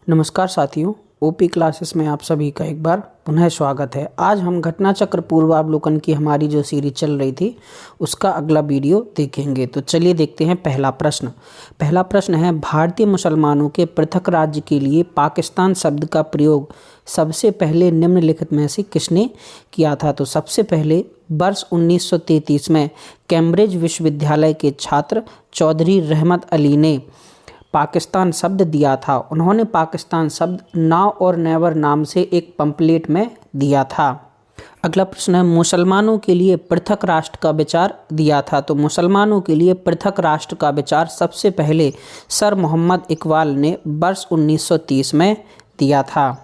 नमस्कार साथियों, OP classes में आप सभी का एक बार पुनः स्वागत है। आज हम घटना चक्र पूर्वावलोकन की हमारी जो सीरीज चल रही थी उसका अगला वीडियो देखेंगे। तो चलिए देखते हैं पहला प्रश्न। पहला प्रश्न है, भारतीय मुसलमानों के पृथक राज्य के लिए पाकिस्तान शब्द का प्रयोग सबसे पहले निम्नलिखित में से किसने किया था? तो सबसे पहले वर्ष 1933 में कैम्ब्रिज विश्वविद्यालय के छात्र चौधरी रहमत अली ने पाकिस्तान शब्द दिया था। उन्होंने पाकिस्तान शब्द नाउ और नेवर नाम से एक पंपलेट में दिया था। अगला प्रश्न है, मुसलमानों के लिए पृथक राष्ट्र का विचार दिया था। तो मुसलमानों के लिए पृथक राष्ट्र का विचार सबसे पहले सर मोहम्मद इकबाल ने वर्ष 1930 में दिया था।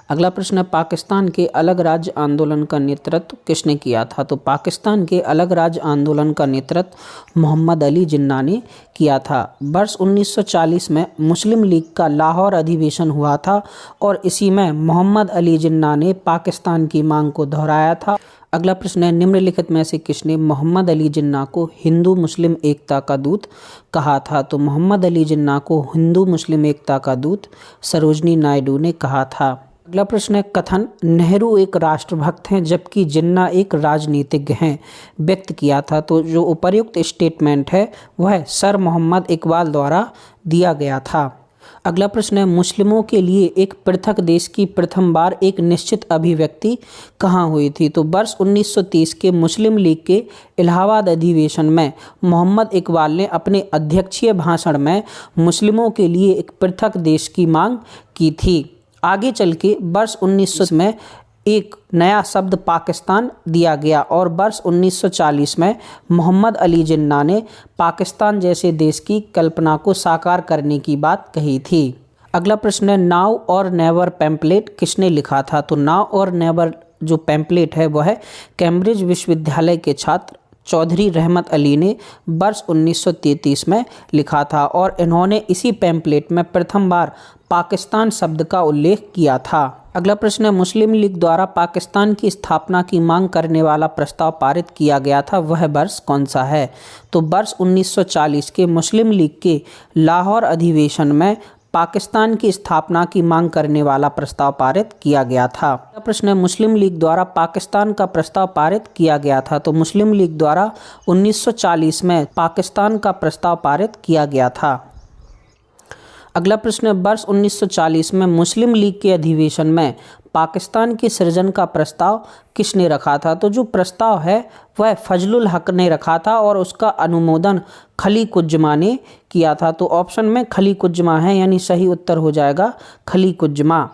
अगला प्रश्न है, पाकिस्तान के अलग राज्य आंदोलन का नेतृत्व किसने किया था? तो पाकिस्तान के अलग राज्य आंदोलन का नेतृत्व मोहम्मद अली जिन्ना ने किया था। वर्ष 1940 में मुस्लिम लीग का लाहौर अधिवेशन हुआ था और इसी में मोहम्मद अली जिन्ना ने पाकिस्तान की मांग को दोहराया था। अगला प्रश्न है, निम्नलिखित में से किसने मोहम्मद अली जिन्ना को हिंदू मुस्लिम एकता का दूत कहा था? तो मोहम्मद अली जिन्ना को हिंदू मुस्लिम एकता का दूत सरोजनी नायडू ने कहा था। अगला प्रश्न है, कथन नेहरू एक राष्ट्रभक्त हैं जबकि जिन्ना एक राजनीतिज्ञ हैं व्यक्त किया था। तो जो उपर्युक्त स्टेटमेंट है वह सर मोहम्मद इकबाल द्वारा दिया गया था। अगला प्रश्न है, मुस्लिमों के लिए एक पृथक देश की प्रथम बार एक निश्चित अभिव्यक्ति कहाँ हुई थी? तो वर्ष 1930 के मुस्लिम लीग के इलाहाबाद अधिवेशन में मोहम्मद इकबाल ने अपने अध्यक्षीय भाषण में मुस्लिमों के लिए एक पृथक देश की मांग की थी। आगे चल के वर्ष 1900 में एक नया शब्द पाकिस्तान दिया गया और वर्ष 1940 में मोहम्मद अली जिन्ना ने पाकिस्तान जैसे देश की कल्पना को साकार करने की बात कही थी। अगला प्रश्न है, नाउ और नेवर पैम्पलेट किसने लिखा था? तो नाउ और नेवर जो पैम्पलेट है वह है कैम्ब्रिज विश्वविद्यालय के छात्र चौधरी रहमत अली ने वर्ष 1933 में लिखा था और इन्होंने इसी पैम्पलेट में प्रथम बार पाकिस्तान शब्द का उल्लेख किया था। अगला प्रश्न है, मुस्लिम लीग द्वारा पाकिस्तान की स्थापना की मांग करने वाला प्रस्ताव पारित किया गया था, वह वर्ष कौन सा है? तो वर्ष 1940 के मुस्लिम लीग के लाहौर अधिवेशन में पाकिस्तान की स्थापना की मांग करने वाला प्रस्ताव पारित किया गया था। अगला प्रश्न है, मुस्लिम लीग द्वारा पाकिस्तान का प्रस्ताव पारित किया गया था। तो मुस्लिम लीग द्वारा 1940 में पाकिस्तान का प्रस्ताव पारित किया गया था। अगला प्रश्न है, वर्ष 1940 में मुस्लिम लीग के अधिवेशन में पाकिस्तान के सृजन का प्रस्ताव किसने रखा था? तो जो प्रस्ताव है वह फजलुल हक ने रखा था और उसका अनुमोदन खलीकुज्जमा ने किया था। तो ऑप्शन में खलीकुज्जमा है, यानी सही उत्तर हो जाएगा खलीकुज्जमा।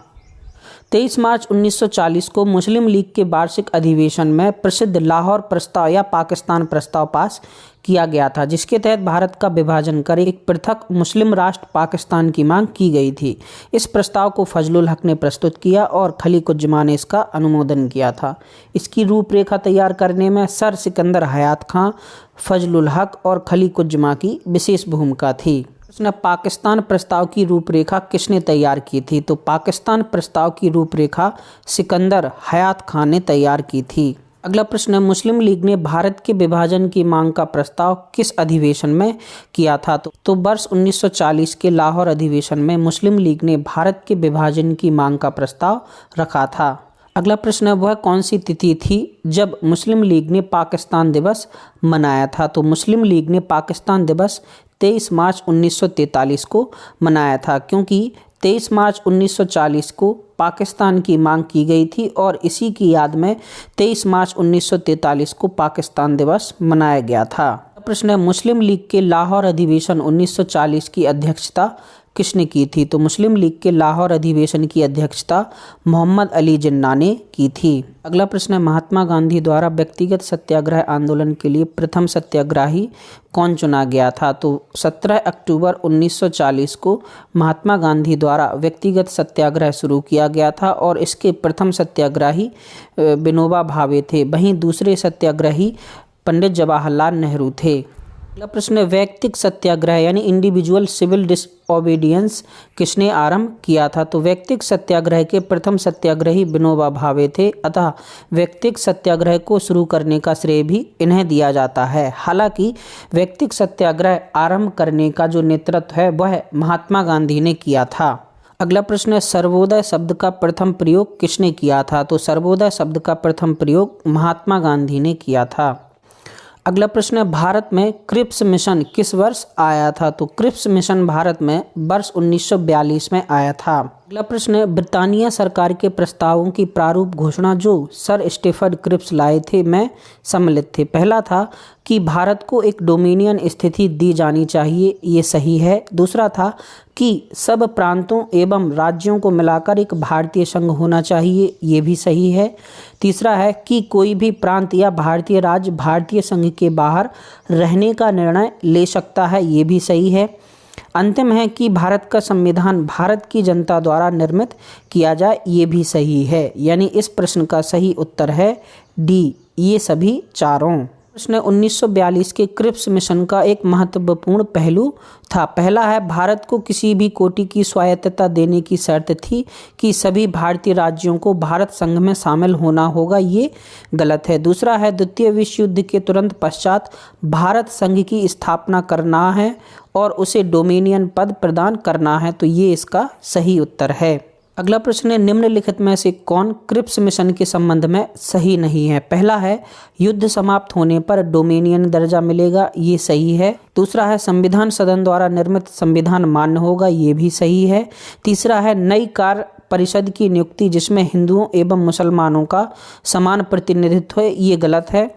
23 मार्च 1940 को मुस्लिम लीग के वार्षिक अधिवेशन में प्रसिद्ध लाहौर प्रस्ताव या पाकिस्तान प्रस्ताव पास किया गया था, जिसके तहत भारत का विभाजन कर एक पृथक मुस्लिम राष्ट्र पाकिस्तान की मांग की गई थी। इस प्रस्ताव को फजलुल हक ने प्रस्तुत किया और खलीकुज्जमा ने इसका अनुमोदन किया था। इसकी रूपरेखा तैयार करने में सर सिकंदर हयात खां, फजलुल हक और खलीकुज्जमा की विशेष भूमिका थी। उसने पाकिस्तान प्रस्ताव की रूपरेखा किसने तैयार की थी? तो पाकिस्तान प्रस्ताव की रूपरेखा सिकंदर हयात खान ने तैयार की थी। अगला प्रश्न है, मुस्लिम लीग ने भारत के विभाजन की मांग का प्रस्ताव किस अधिवेशन में किया था? तो वर्ष 1940 के लाहौर अधिवेशन में मुस्लिम लीग ने भारत के विभाजन की मांग का प्रस्ताव रखा था। अगला प्रश्न है, वह कौन सी तिथि थी जब मुस्लिम लीग ने पाकिस्तान दिवस मनाया था? तो मुस्लिम लीग ने पाकिस्तान दिवस 23 मार्च 1943 को मनाया था, क्योंकि 23 मार्च 1940 को पाकिस्तान की मांग की गई थी और इसी की याद में 23 मार्च 1943 को पाकिस्तान दिवस मनाया गया था। प्रश्न है, मुस्लिम लीग के लाहौर अधिवेशन 1940 की अध्यक्षता किसने की थी? तो मुस्लिम लीग के लाहौर अधिवेशन की अध्यक्षता मोहम्मद अली जिन्ना ने की थी। अगला प्रश्न है, महात्मा गांधी द्वारा व्यक्तिगत सत्याग्रह आंदोलन के लिए प्रथम सत्याग्रही कौन चुना गया था? तो 17 अक्टूबर 1940 को महात्मा गांधी द्वारा व्यक्तिगत सत्याग्रह शुरू किया गया था और इसके प्रथम सत्याग्रही विनोबा भावे थे। वहीं दूसरे सत्याग्रही पंडित जवाहरलाल नेहरू थे। अगला प्रश्न है, वैयक्तिक सत्याग्रह यानी इंडिविजुअल सिविल डिसओबीडियंस किसने आरंभ किया था? तो वैयक्तिक सत्याग्रह के प्रथम सत्याग्रही विनोबा भावे थे, अतः वैयक्तिक सत्याग्रह को शुरू करने का श्रेय भी इन्हें दिया जाता है। हालांकि वैयक्तिक सत्याग्रह आरंभ करने का जो नेतृत्व है वह महात्मा गांधी ने किया था। अगला प्रश्न है, सर्वोदय शब्द का प्रथम प्रयोग किसने किया था? तो सर्वोदय शब्द का प्रथम प्रयोग महात्मा गांधी ने किया था। अगला प्रश्न है, भारत में क्रिप्स मिशन किस वर्ष आया था? तो क्रिप्स मिशन भारत में वर्ष 1942 में आया था। अगला प्रश्न है, ब्रिटानिया सरकार के प्रस्तावों की प्रारूप घोषणा जो सर स्टीफन क्रिप्स लाए थे में सम्मिलित थे। पहला था कि भारत को एक डोमिनियन स्थिति दी जानी चाहिए, ये सही है। दूसरा था कि सब प्रांतों एवं राज्यों को मिलाकर एक भारतीय संघ होना चाहिए, ये भी सही है। तीसरा है कि कोई भी प्रांत या भारतीय राज्य भारतीय संघ के बाहर रहने का निर्णय ले सकता है, ये भी सही है। अंतिम है कि भारत का संविधान भारत की जनता द्वारा निर्मित किया जाए, ये भी सही है। यानी इस प्रश्न का सही उत्तर है डी, ये सभी चारों। प्रश्न 1942 के क्रिप्स मिशन का एक महत्वपूर्ण पहलू था। पहला है, भारत को किसी भी कोटि की स्वायत्तता देने की शर्त थी कि सभी भारतीय राज्यों को भारत संघ में शामिल होना होगा, ये गलत है। दूसरा है, द्वितीय विश्व युद्ध के तुरंत पश्चात भारत संघ की स्थापना करना है और उसे डोमिनियन पद प्रदान करना है, तो ये इसका सही उत्तर है। अगला प्रश्न है, निम्नलिखित में से कौन क्रिप्स मिशन के संबंध में सही नहीं है? पहला है, युद्ध समाप्त होने पर डोमिनियन दर्जा मिलेगा, ये सही है। दूसरा है, संविधान सदन द्वारा निर्मित संविधान मान्य होगा, ये भी सही है। तीसरा है, नई कार्य परिषद की नियुक्ति जिसमें हिंदुओं एवं मुसलमानों का समान प्रतिनिधित्व है, ये गलत है।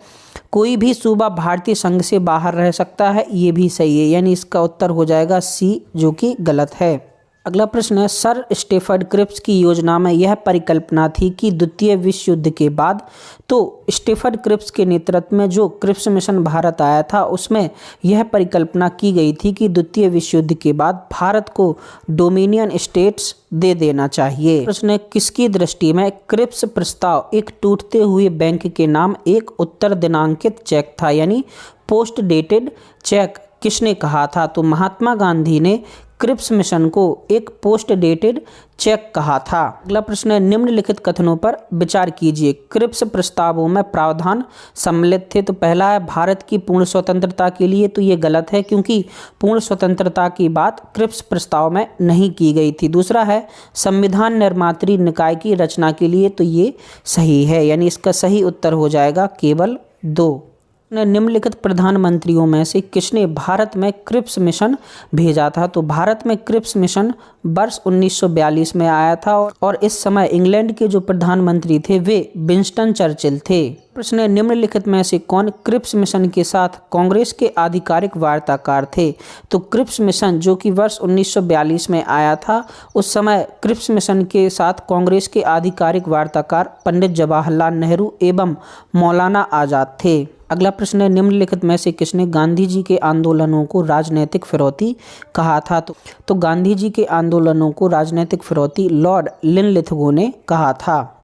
कोई भी सूबा भारतीय संघ से बाहर रह सकता है, ये भी सही है। यानी इसका उत्तर हो जाएगा सी, जो कि गलत है। अगला प्रश्न है, सर स्टीफन क्रिप्स की योजना में यह परिकल्पना थी कि द्वितीय विश्व युद्ध के बाद, तो स्टीफन क्रिप्स के नेतृत्व में जो क्रिप्स मिशन भारत आया था उसमें यह परिकल्पना की गई थी कि द्वितीय विश्व युद्ध के बाद भारत को डोमिनियन स्टेट्स दे देना चाहिए। प्रश्न है, किसकी दृष्टि में क्रिप्स प्रस्ताव एक टूटते हुए बैंक के नाम एक उत्तर दिनांकित चेक था? यानी पोस्ट डेटेड चेक किसने कहा था? तो महात्मा गांधी ने क्रिप्स मिशन को एक पोस्ट डेटेड चेक कहा था। अगला प्रश्न है, निम्नलिखित कथनों पर विचार कीजिए। क्रिप्स प्रस्तावों में प्रावधान सम्मिलित थे। तो पहला है, भारत की पूर्ण स्वतंत्रता के लिए, तो ये गलत है क्योंकि पूर्ण स्वतंत्रता की बात क्रिप्स प्रस्ताव में नहीं की गई थी। दूसरा है, संविधान निर्मात्री निकाय की रचना के लिए, तो ये सही है। यानी इसका सही उत्तर हो जाएगा केवल 2। निम्नलिखित प्रधानमंत्रियों में से किसने भारत में क्रिप्स मिशन भेजा था? तो भारत में क्रिप्स मिशन वर्ष 1942 में आया था और इस समय इंग्लैंड के जो प्रधानमंत्री थे वे विंस्टन चर्चिल थे। प्रश्न है, निम्नलिखित में से कौन क्रिप्स मिशन के साथ कांग्रेस के आधिकारिक वार्ताकार थे? तो क्रिप्स मिशन जो कि वर्ष 1942 में आया था, उस समय क्रिप्स मिशन के साथ कांग्रेस के आधिकारिक वार्ताकार पंडित जवाहरलाल नेहरू एवं मौलाना आजाद थे। अगला प्रश्न है, निम्नलिखित में से किसने गांधी जी के आंदोलनों को राजनैतिक फिरौती कहा था? तो गांधी जी के आंदोलनों को राजनैतिक फिरौती लॉर्ड लिनलिथगो ने कहा था।